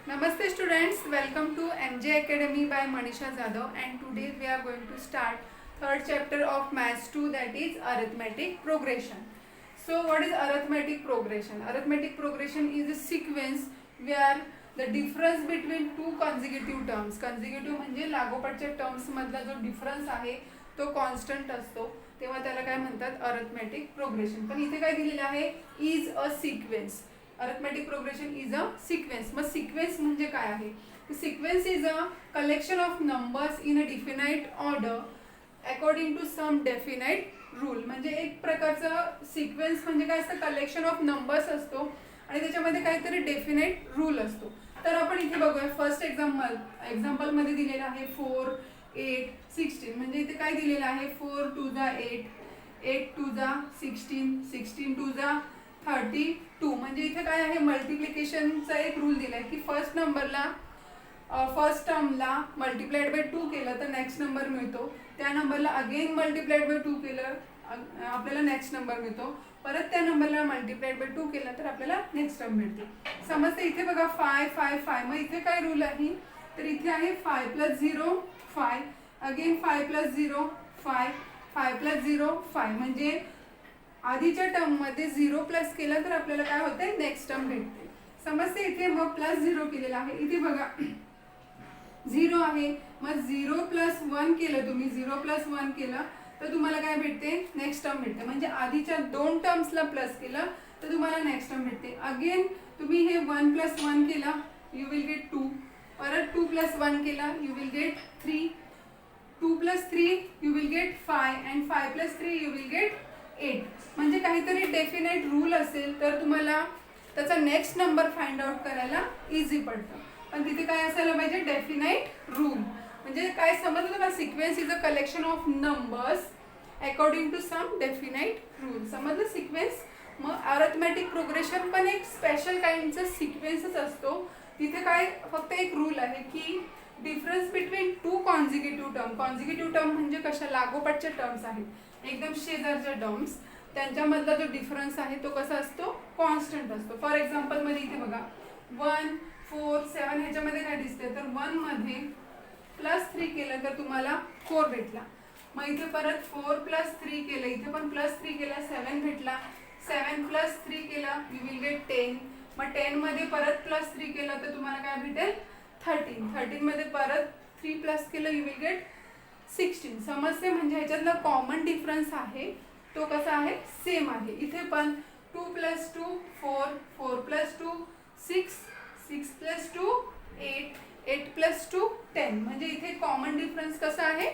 Namaste students, welcome to MJ Academy by Manisha Jadhav, and today we are going to start third chapter of Maths 2, that is arithmetic progression. So what is arithmetic progression? Arithmetic progression is a sequence where the difference between two consecutive terms, consecutive म्हणजे लागोपाठच्या terms मधला जो difference आहे तो constant असतो, तेव्हा त्याला काय म्हणतात अरिथमेटिक प्रोग्रेशन. पण इथे काय दिलेलं आहे, is a sequence. Arithmetic progression is a sequence. मग सिक्वेन्स म्हणजे काय आहे? Sequence is a collection of numbers in a definite order according to some definite rule. म्हणजे एक प्रकारचं सिक्वेन्स म्हणजे काय असतं, कलेक्शन ऑफ नंबर्स असतो आणि त्याच्यामध्ये काहीतरी डेफिनाइट रूल असतो. तर आपण इथे बघूया फर्स्ट एक्झाम्पल मध्ये दिलेलं आहे 4, 8, 16. म्हणजे इथे काय दिलेलं आहे, 4 2 जा 8, 8 2 जा 16, 16 2 जा 32. म्हणजे इथे काय आहे, मल्टिप्लिकेशनचा एक रूल दिलाय की फर्स्ट नंबरला फर्स्ट टर्मला मल्टिप्लाइड बाय 2 केलं तर नेक्स्ट नंबर मिळतो, त्या नंबरला अगेन मल्टिप्लाइड बाय 2 केलं आपल्याला नेक्स्ट नंबर मिळतो, परत त्या नंबरला मल्टिप्लाइड बाय 2 केलं तर आपल्याला नेक्स्ट टर्म मिळते. समजते. इथे बघा 5 5 5. मग इथे काय रूल आहे, तर इथे आहे 5 + 0 5, अगेन 5 + 0 5, 5 + 0 5. म्हणजे आधीच्या टर्म मध्ये 0 प्लस केलं तर आपल्याला काय होते, नेक्स्ट टर्म भेटते. समजते. इथे मग +0 केलेला आहे. इथे बघा 0 आहे, मग 0 + 1 केलं तुम्ही, 0 + 1 केलं तर तुम्हाला काय भेटते, नेक्स्ट टर्म भेटते. म्हणजे आधीच्या दोन टर्म्सला प्लस केलं तर तुम्हाला नेक्स्ट टर्म भेटते. अगेन तुम्ही हे 1 + 1 केला, यू विल गेट 2. परत 2 + 1 केला, you will get 3. 2 + 3 you will get 5 and 5 + 3 you will get 8. म्हणजे काहीतरी डेफिनेट रूल असेल तर तुम्हाला त्याचा नेक्स्ट नंबर फाइंड आउट करायला इझी पडतं. पण तिथे काय असायला पाहिजे, डेफिनाइट रूल. म्हणजे काय समजलं तुम्हाला, sequence is a collection of numbers according to some definite rule. समजलं सिक्वेन्स. मग अरिथमेटिक प्रोग्रेशन पण एक स्पेशल काइंडचा सिक्वेन्सच असतो. तिथे काय फक्त एक रूल आहे की difference between two consecutive term. Consecutive term म्हणजे कशा, लागोपाठच्या टर्म्स आहेत, एकदम शेजारच्या टर्म्स, त्यांच्यामधला जो डिफरन्स आहे तो कसा असतो, कॉन्स्टंट असतो. फॉर एक्झाम्पल मध्ये इथे बघा 1 4 7 ह्याच्यामध्ये काय दिसते, तर 1 मध्ये +3 केलं तर तुम्हाला 4 भेटला. मग इथे परत 4 + 3 केलं, इथे पण +3 केला 7 भेटला. 7 + 3 केला, यू विल गेट 10. मग 10 मध्ये परत +3 केलं तर तुम्हाला काय भेटेल, 13. 13 मध्ये परत 3 प्लस केलं, यू विल गेट 16. समजते. म्हणजे ह्याच्यातला कॉमन डिफरन्स आहे तो कसा आहे, सेम आहे. इथे पण 2 + 2 4, 4 + 2 6, 6 + 2 8, 8 + 2 10. म्हणजे इथे कॉमन डिफरन्स कसा आहे,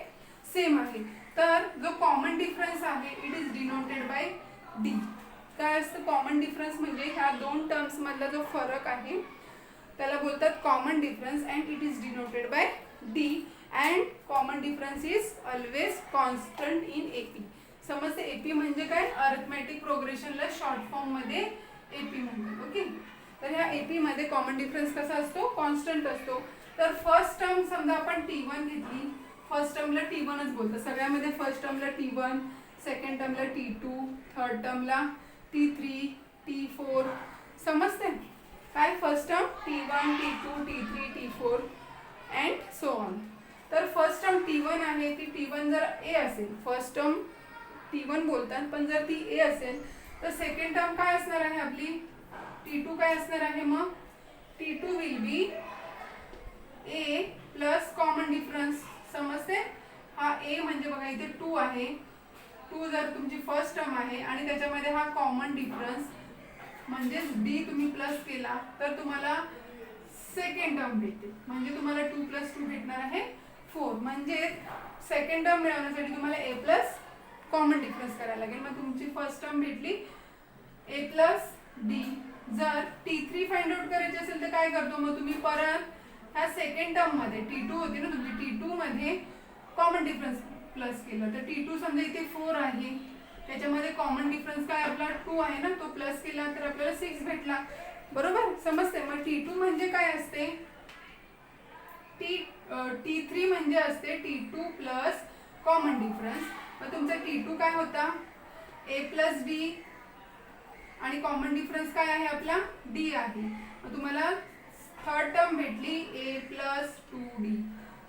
सेम आहे. तर जो कॉमन डिफरन्स आहे it is denoted by D. काय असतं कॉमन डिफरन्स, म्हणजे ह्या दोन टर्म्स मधला जो फरक आहे त्याला बोलतात common difference and it is denoted by D. And common difference is always constant in AP. समजते. एपी म्हणजे काय, अरिथमेटिक प्रोग्रेशनला शॉर्ट फॉर्म मध्ये एपी म्हणतात. ओके. तर ह्या एपी मध्ये कॉमन डिफरन्स कसा असतो, कॉन्स्टंट असतो. तर फर्स्ट टर्म समजा आपण T1 घेतली, फर्स्ट टर्मला T1च बोलतात सगळ्यामध्ये. फर्स्ट टर्मला T1, सेकंड टर्मला T2, थर्ड टर्मला T3, T4. समजते काय, first term T1, T2, T3, T4 and so on. तर फर्स्ट टर्म T1 आहे, ती T1 जर ए असेल, फर्स्ट टर्म T1 बोलतात, पण जर ती ए असेल तर सेकंड टर्म काय असणार आहे आपली, T2 काय असणार आहे, मग T2 will be A plus common difference. समजते. हा ए म्हणजे बघा इथे 2 आहे, 2 जर तुमची फर्स्ट टर्म आहे आणि त्याच्यामध्ये हा कॉमन डिफरन्स म्हणजे डी तुम्ही प्लस केला तर तुम्हाला सेकंड टर्म भेटते. म्हणजे तुम्हाला 2 + 2 भेटणार आहे 4. म्हणजे सेकंड टर्म मिळवण्यासाठी तुम्हाला ए प्लस कॉमन डिफरन्स करायला लागेल. मग तुमची फर्स्ट टर्म भेटली ए प्लस डी. जर T3 फाइंड आउट करायची असेल तर काय करतो, मग तुम्ही परत ह्या सेकंड टर्म मध्ये T2 होती ना तुमची, T2 मध्ये कॉमन डिफरन्स प्लस केलं तर T2 समजा इथे 4 आहे, त्याच्यामध्ये कॉमन डिफरन्स काय आपला 2 आहे ना, तो प्लस केला तर आपल्याला 6 भेटला. बरोबर. समजते. मग T2 म्हणजे काय असते, T3 म्हणजे असते T2 प्लस कॉमन डिफरन्स. मग तुमचा T2 काय होता, ए प्लस डी, आणि कॉमन डिफरन्स काय आहे आपला, डी आहे. मग तुम्हाला थर्ड टर्म भेटली a प्लस 2d.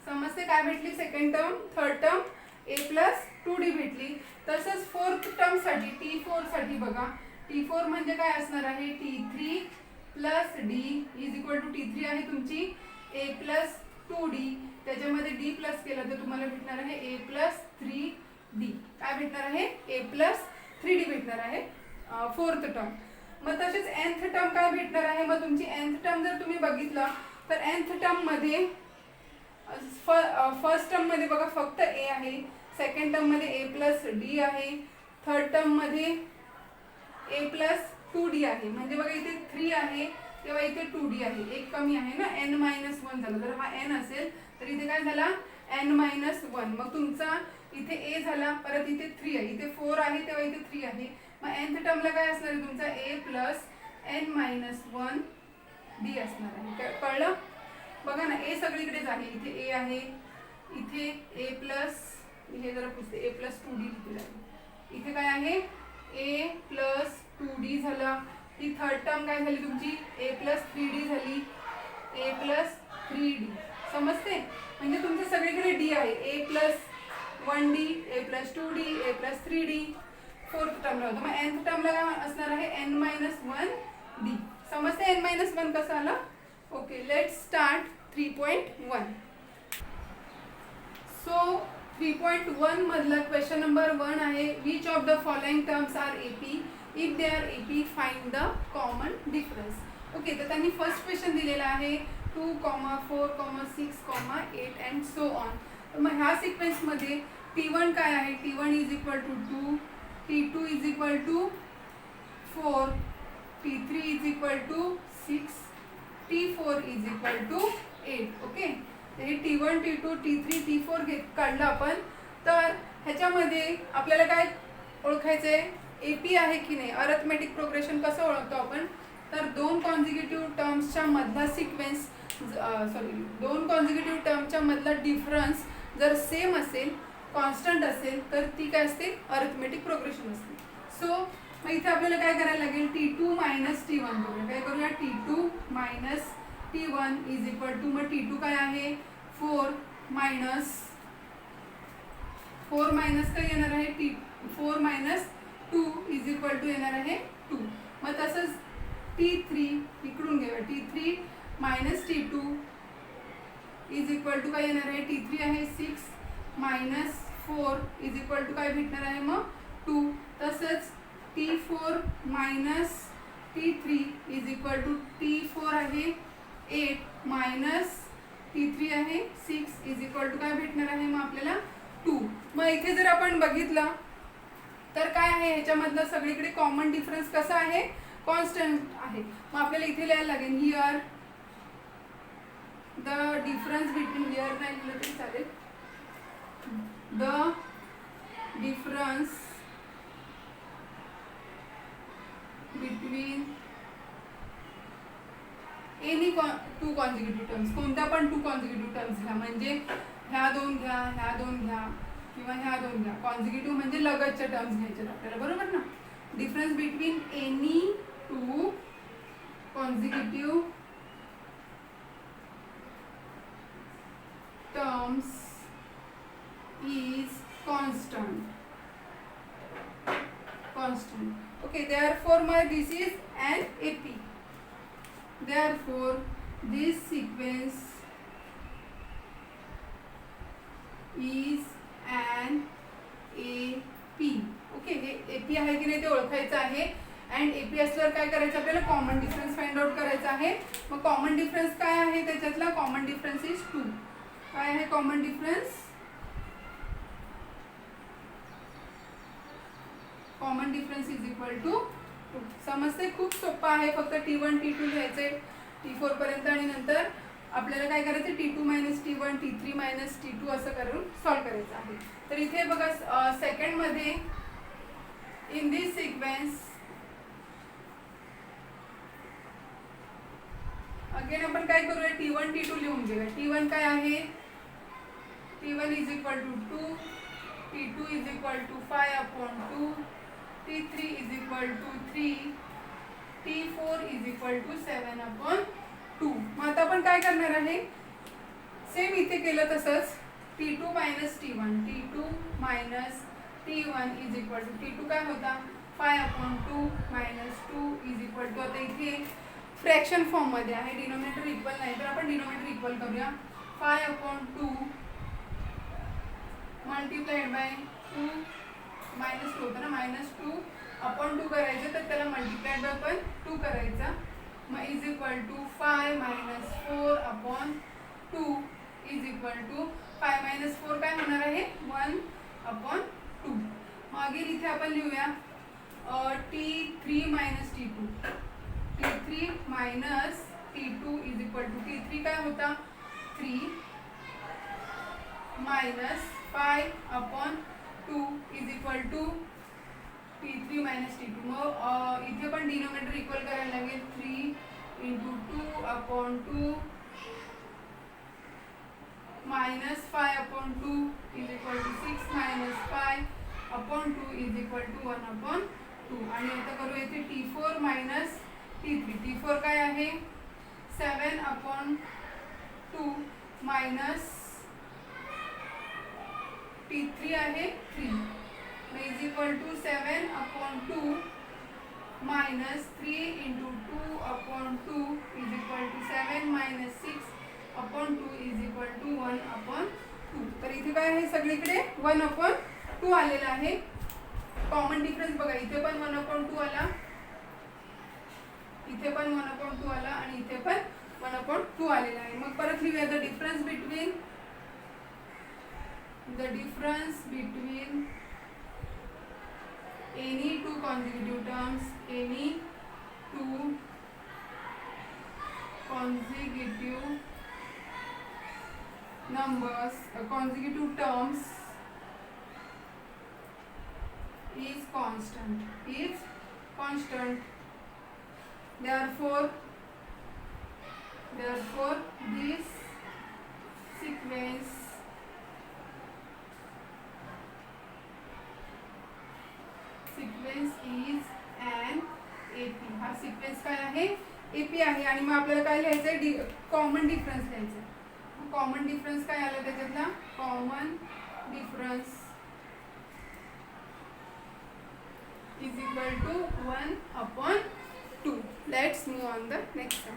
समजते काय भेटली second term, third term a plus 2d भेटली. तसंच फोर्थ टर्म साठी t4 साठी बघा, t4 म्हणजे काय असणार आहे, t3 plus d is equal to t3 आहे तुमची a प्लस 2d, त्याच्यामध्ये d प्लस केलं तर तुम्हाला भेटणार आहे a प्लस 3d. काय भेटणार आहे, a प्लस 3d भेटणार आहे फोर्थ टर्म. मग तसेच nth टर्म काय भेटणार आहे, मग तुमची nth टर्म जर तुम्ही बघितलं तर nth टर्म मध्ये फर्स्ट टर्म मध्ये बघा फक्त a आहे, सेकंड टर्म मध्ये a प्लस d आहे, थर्ड टर्म मध्ये a प्लस 2d आहे. म्हणजे बघा इथे 3 आहे तेव्हा इथे 2d आहे, एक कमी आहे ना, n मायनस 1 झालं. जर हा n असेल तर इथे काय झाला n मायनस 1. मग तुमचा इथे a झाला, परत इथे 3 आहे, इथे 4 आहे तेव्हा इथे 3 आहे. मग nth टर्मला काय असणार आहे तुमचा a plus n minus 1 d असणार आहे. कळलं, बघा ना a सगळीकडेच आहे, इथे a आहे, इथे a प्लस, हे जरा पुसते, a प्लस 2d लिहिलेलं आहे, इथे काय आहे a प्लस 2d झालं. ही थर्ड टर्म काय झाली तुमची a प्लस 3d झाली, a प्लस 3d. समजते, म्हणजे तुमचं सगळीकडे d आहे, a plus 1d, a plus 2d, a plus 3d. Fourth टर्मला होतं. मग nth टर्मला काय असणार आहे n मायनस 1d. समजते n मायनस 1 कसं आलं. Okay, let's start 3.1. सो 3.1 मधला क्वेश्चन नंबर 1 आहे, which of the following terms are AP, if they are AP find the common difference. Okay, तर त्यांनी फर्स्ट क्वेश्चन दिलेला आहे 2, 4, 6, 8 अँड सो ऑन. तर मग ह्या सिक्वेन्समध्ये T1 काय आहे, T1 is equal to 2, T2 is equal to 4, T3 is equal to 6, T4 is equal to 8. Okay, हे T1, T2, T3, T4 काढलं आपण. तर ह्याच्यामध्ये आपल्याला काय ओळखायचं आहे, AP आहे की नाही. अरिथमेटिक प्रोग्रेशन कसं ओळखतो आपण, तर दोन कॉन्झिक्युटिव्ह टर्म्सच्या मधला सिक्वेन्स, दोन कॉन्झिक्युटिव्ह टर्मच्या मधला डिफरन्स जर सेम असेल, कॉन्स्टंट असेल, तर ती काय असते, अरिथमेटिक प्रोग्रेशन असते. सो मग इथे आपल्याला काय करायला लागेल, T2 मायनस T1 करूया. काय करूया, T2 minus T1 is equal to, मग T2 काय आहे 4 मायनस काय येणार आहे, 4 मायनस 2 इज इक्वल टू येणार आहे 2. मग तसंच T3 इकडून घेऊया, T3 minus T2 is equal to काय येणार आहे, T3 आहे 6 मायनस 4 इज इक्वल टू काय भेटणार आहे मग 2. तसंच T4 minus T3 is equal to T4 आहे 8 मायनस T3 आहे 6 इज इक्वल टू काय भेटणार आहे मग आपल्याला 2. मग इथे जर आपण बघितलं तर काय आहे, ह्याच्यामधलं सगळीकडे कॉमन डिफरन्स कसा आहे, कॉन्स्टंट आहे. मग आपल्याला इथे लिहायला लागेल here the difference between, here नाही लिहिलं तरी चालेल, the difference between any two consecutive terms, कोणत्या पण टू कॉन्झिक्युटिव्ह टर्म्स घ्या, म्हणजे ह्या दोन घ्या, ह्या दोन घ्या किंवा ह्या दोन घ्या. कॉन्झिक्युटिव्ह म्हणजे लगतच्या टर्म्स घ्यायचे आपल्याला, बरोबर ना. Difference between any two consecutive terms is constant. Okay, therefore this is an AP. Therefore this sequence is an AP. Okay, हे AP आहे की नाही ते ओळखायचं आहे. अँड AP असल्यावर काय करायचं आपल्याला, कॉमन डिफरन्स फाइंड आउट करायचा आहे. मग कॉमन डिफरन्स काय आहे, त्याच्यातला कॉमन डिफरन्स इज 2. काय आहे common difference, common difference is equal to 2. समजते, खूप सोपं आहे. फक्त T1 T2 लिहायचे T4 पर्यंत आणि नंतर आपल्याला काय करायचं, T2 minus T1, T3 minus T2 असं करून सॉल्व्ह करायचं आहे. तर इथे बघा सेकंड मध्ये इन दिस सिक्वेन्स अगेन आपण काय करूया, T1 T2 लिहून घेऊया. T1 काय आहे, T1 is equal to 2, T2 is equal to 5/2, T3 is equal to 3, T4 is equal to 7/2. आता आपण काय करणार आहे, सेम इथे केलं तसंच T2 minus T1, T2 minus T1 is equal to T2 काय होता 5/2 मायनस 2 इज इक्वल टू, आता इथे फ्रॅक्शन फॉर्म मध्ये आहे, डिनोमिनेटर इक्वल नाही तर आपण डिनोमिनेटर इक्वल करूया. 5/2 मल्टिप्लाइड बाय 2 मायनस 2 होतं ना, -2/2 करायचं तर त्याला मल्टिप्लाइड बाय पण 2 करायचा, मग is equal to 5 minus 4/2 is equal to 5 minus 4 काय होणार आहे 1/2. मागील इथे आपण लिहूया T3 minus T2, T3 minus T2 is equal to T3 काय होता 3 minus 5/2 is equal to T3 minus T2. मग इथे पण डिनोमिनेटर इक्वल करायला लागेल, 3 into 2/2 minus 5/2 is equal to 6 minus 5/2 is equal to 1/2. आणि आता करू येथे T4 मायनस T3. T4 काय आहे 7/2 मायनस T3 आहे 3, is equal to 7/2 minus 3 into 2/2 is equal to 7 minus 6/2 is equal to 1/2. तर इथे काय आहे सगळीकडे 1/2 आलेला आहे. कॉमन डिफरन्स बघा, इथे पण 1/2 आला, इथे पण 1/2 आला आणि इथे पण 1/2 आलेला आहे. मग परत लिहूया the difference between any two consecutive terms, any two consecutive numbers, consecutive terms is constant. Therefore this sequence is an AP. हा सिक्वेन्स काय आहे AP आहे. आणि मग आपल्याला काय लिहायचं कॉमन डिफरन्स लिहायचं. कॉमन डिफरन्स काय आला त्याच्यातला, common difference is equal to 1/2. Let's move on the next sum.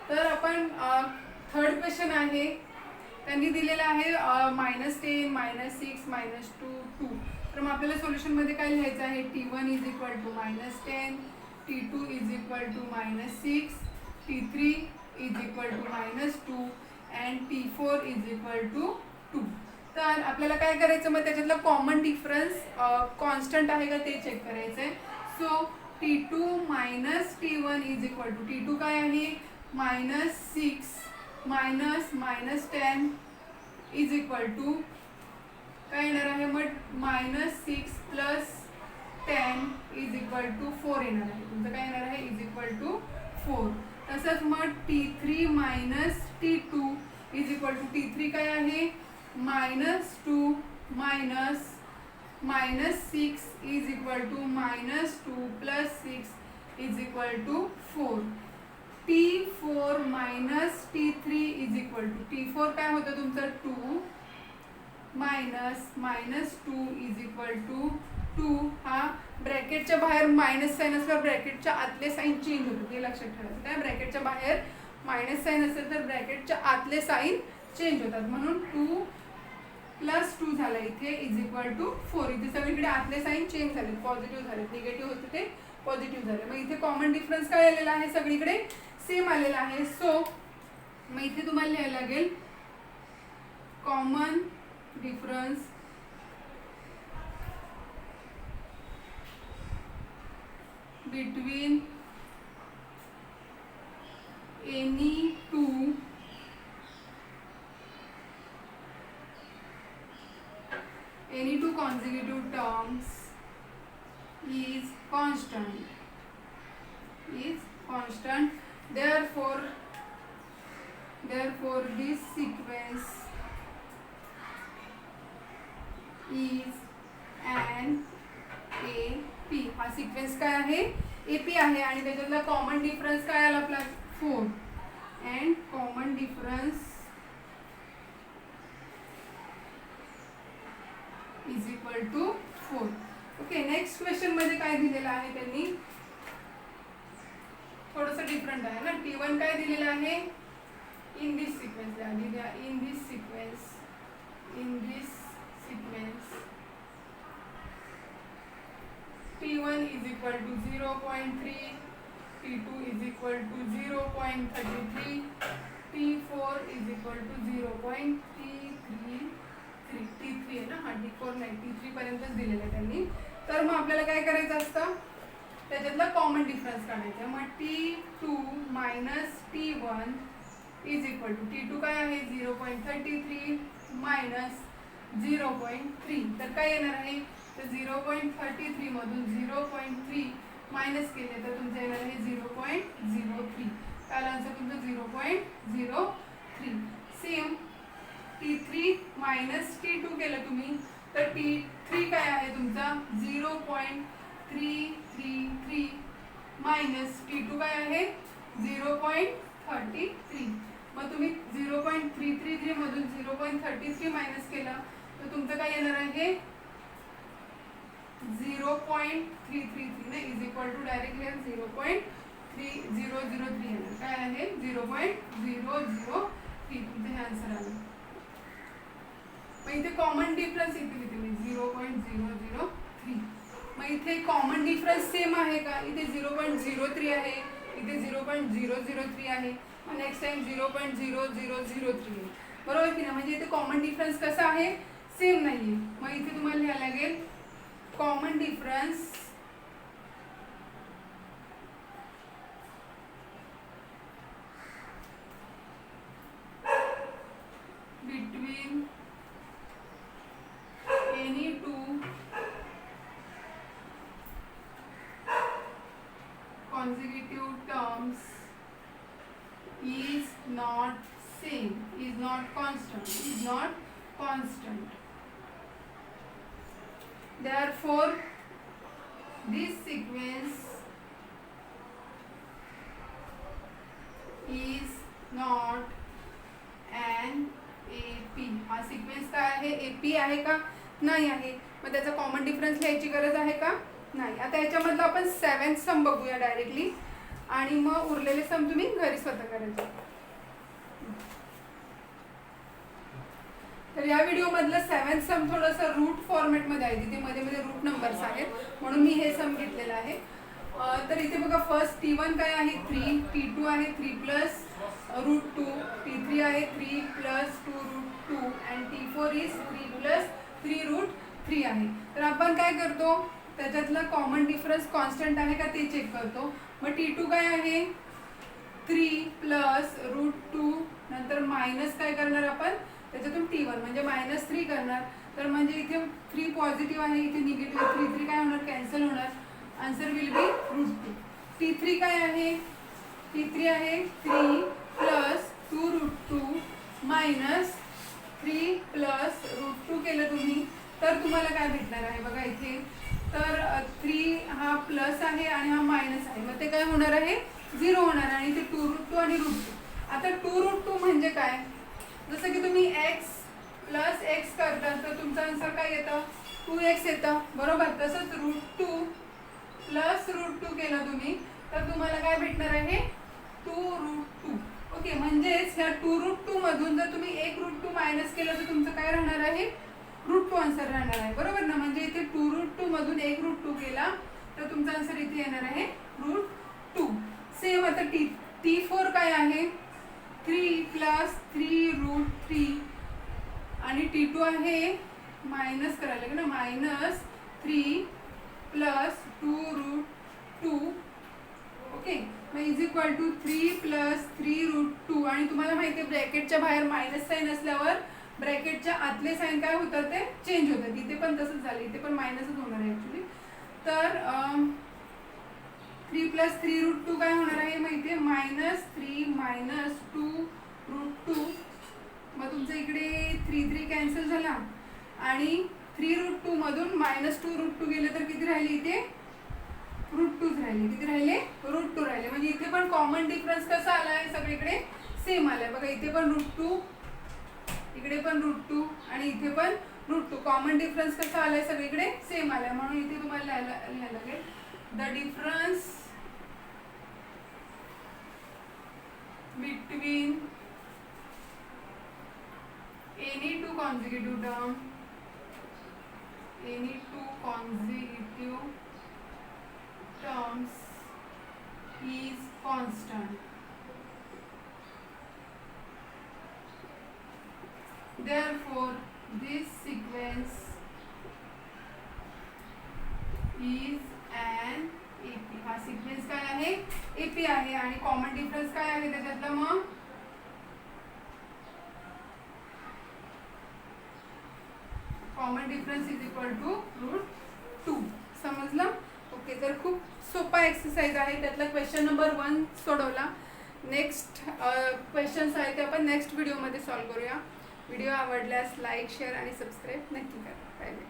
तर आपण थर्ड क्वेश्चन आहे, त्यांनी दिलेला आहे -10 -6 -2 2. तर मग आपल्याला सोल्युशन मध्ये काय लिहायचं आहे, T1 is equal to -10, T2 is equal to -6, T3 is equal to -2 and T4 is equal to 2. तर आपल्याला काय करायचं, मग त्याच्यातला कॉमन डिफरन्स कॉन्स्टंट आहे का ते चेक करायचं आहे. So T2 minus T1 is equal to, T2 काय आहे -6 मायनस -10 इज इक्वल टू काय येणार आहे, मग -6 प्लस 10 इज इक्वल टू 4 येणार आहे. तुमचं काय येणार आहे इज इक्वल टू 4. तसंच मग T3 minus T2 is equal to, T3 काय आहे -2 minus -6 is equal to -2 plus 6 is equal to 4. T4 minus T3 is equal to, T4 काय होतं तुमचं 2 मायनस -2 इज इक्वल टू 2. हा ब्रॅकेटच्या बाहेर मायनस साईन असल्यावर ब्रॅकेटच्या आतले साईन चेंज होतं, हे लक्षात ठेवायचं. काय ब्रॅकेटच्या बाहेर मायनस साईन असेल तर ब्रॅकेटच्या आतले साईन चेंज होतात, म्हणून 2 प्लस 2 झाला इथे इज इक्वल टू 4. इथे सगळीकडे आतले साईन चेंज झाले, पॉझिटिव्ह झाले, निगेटिव्ह होते ते पॉझिटिव्ह झाले. मग इथे कॉमन डिफरन्स काय आलेला आहे, सगळीकडे सेम आलेला आहे. सो मग इथे तुम्हाला लिहायला लागेल common difference between any two consecutive terms is constant. Therefore this sequence is an AP. हा सिक्वेन्स काय आहे AP आहे. आणि त्याच्यातला कॉमन डिफरन्स काय आला आपला 4 and common difference is equal to 4. Okay, next question मध्ये काय दिलेलं आहे त्यांनी, थोडंसं डिफरंट आहे ना. T1 काय दिलेलं आहे, इन दिस सिक्वेन्स आधी द्या, in this sequence T1 is equal to 0.3, T2 is equal to 0.33, T4 is equal to 0.333, T3 आहे ना, हा T4 नाही, T3 पर्यंतच दिलेलं आहे त्यांनी. तर मग आपल्याला काय करायचं असतं, त्याच्यातला कॉमन डिफरन्स काढायचा. मग T2 minus T1 is equal to, T2 काय आहे 0.33 मायनस 0.3, तर काय येणार आहे, तर 0.33 मधून 0.3 मायनस केले तर तुमचं येणार आहे 0.03. त्याला आन्सर तुमचं 0.03. सेम T3 मायनस T2 केलं तुम्ही तर T3 काय आहे तुमचा 0.333 मायनस T2 काय आहे 0.33. मग तुम्ही 0.333 मधून 0.33 मायनस केलं तर तुमचं काय येणार आहे 0.333 ने इज इक्वल टू डायरेक्टली 0.3003 येणार. काय आहे 0.003 तुमचं हे आन्सर आलं. मग इथे कॉमन डिफरन्स इथे किती होईल 0.003. मग इथे कॉमन डिफरन्स सेम आहे का, इथे 0.03 आहे, इथे 0.003 आहे, मग नेक्स्ट टाइम 0.0003 आहे, बरोबर की ना. म्हणजे इथे कॉमन डिफरन्स कसा आहे, सेम नाहीये. मग इथे तुम्हाला लिहायला लागेल common difference between any two consecutive terms is not same, is not constant, therefore this sequence is not an AP. हा सिक्वेन्स काय आहे, AP आहे का, नाही आहे. मग त्याचा कॉमन डिफरन्स लिहायची गरज आहे का, नाही. आता याच्यामधलं आपण 7th सम बघूया डायरेक्टली आणि मग उरलेले सम तुम्ही घरी स्वतः करायचे. तर या व्हिडिओ मधलं 7th सम थोडंसं रूट फॉर्मॅट मध्ये आहे, तिथे मध्ये मध्ये रूट नंबर्स आहेत म्हणून मी हे सम घेतलेलं आहे. तर इथे बघा फर्स्ट T1 काय आहे 3, T2 आहे 3 प्लस रूट 2, T3 आहे 3 plus 2 root 2 and T4 is 3 plus 3 root 3 आहे. तर आपण काय करतो, त्याच्यातला कॉमन डिफरन्स कॉन्स्टंट आहे का ते चेक करतो. मग T2 काय आहे 3 प्लस रूट 2 नंतर मायनस काय करणार आपण त्याच्यातून T1 म्हणजे -3 करणार. तर म्हणजे इथे 3 पॉझिटिव्ह आहे, इथे निगेटिव्ह, 3 काय होणार कॅन्सल होणार, answer will be route 2. T3 काय आहे, T3 आहे 3 plus 2 root 2 minus 3 plus root 2 केलं तुम्ही तर तुम्हाला काय भेटणार आहे बघा इथे. तर 3 हा प्लस आहे आणि हा मायनस आहे, मग ते काय होणार आहे 0 होणार आणि ते 2 रूट 2 आणि रूट 2. आता 2 रूट 2 म्हणजे काय, जसं की तुम्ही x प्लस x करता तर तुमचं आन्सर काय येतं 2x येतं, बरोबर. तसंच रूट 2 प्लस रूट 2 केलं तुम्ही तर तुम्हाला काय भेटणार आहे 2 रूट 2. ओके, म्हणजेच ह्या 2 रूट 2 मधून जर तुम्ही 1 रूट 2 मायनस केलं तर तुमचं काय राहणार आहे रूट 2 आन्सर राहणार आहे, बरोबर ना. म्हणजे इथे 2 रूट 2 मधून 1 रूट 2 केला तर तुमचा आन्सर इथे येणार आहे रूट 2. सेम आता T4 काय आहे 3 प्लस 3 रूट 3 आणि T2 आहे मायनस करायला लागेल ना, -3 प्लस 2 रूट 2. ओके, मग is equal to 3 plus 3 root 2 आणि तुम्हाला माहिती आहे ब्रॅकेटच्या बाहेर मायनस साईन असल्यावर ब्रॅकेटच्या आतले साईन काय होतात ते चेंज होतात. इथे पण तसंच झालं, इथे पण मायनसच होणार आहे ॲक्च्युली. तर 3 प्लस 3 रूट 2 काय होणार आहे माहिती आहे -3 मायनस 2 रूट 2. मग तुमचं इकडे 3 कॅन्सल झाला आणि 3 रूट 2 मधून -2 रूट 2 गेले तर किती राहिले इथे √2 राहिले. किती राहिले? √2 राहिले. म्हणजे इथे पण कॉमन डिफरन्स कसा आलाय? सगळीकडे सेम आलाय. बघा इथे पण √2, इकडे पण √2 आणि इथे पण √2. कॉमन डिफरन्स कसा आलाय? सगळीकडे सेम आलाय. म्हणून इथे तुम्हाला लिहायला लागेल the difference between any two consecutive terms is constant. Therefore, this sequence is an AP. हा सिक्वेन्स काय आहे? AP आहे. आणि कॉमन डिफरन्स काय आहे त्याच्यातला? मग common difference is equal to √2. समजलं? ओके. तर खूप सोपा एक्सरसाइज आहे. त्यातला क्वेश्चन नंबर 1 सोडवला. नेक्स्ट क्वेश्चन्स आहेत ते आपण नेक्स्ट व्हिडिओमध्ये सॉल्व करूया. व्हिडिओ आवडल्यास लाईक, शेअर आणि सबस्क्राईब नक्की करा. Bye bye.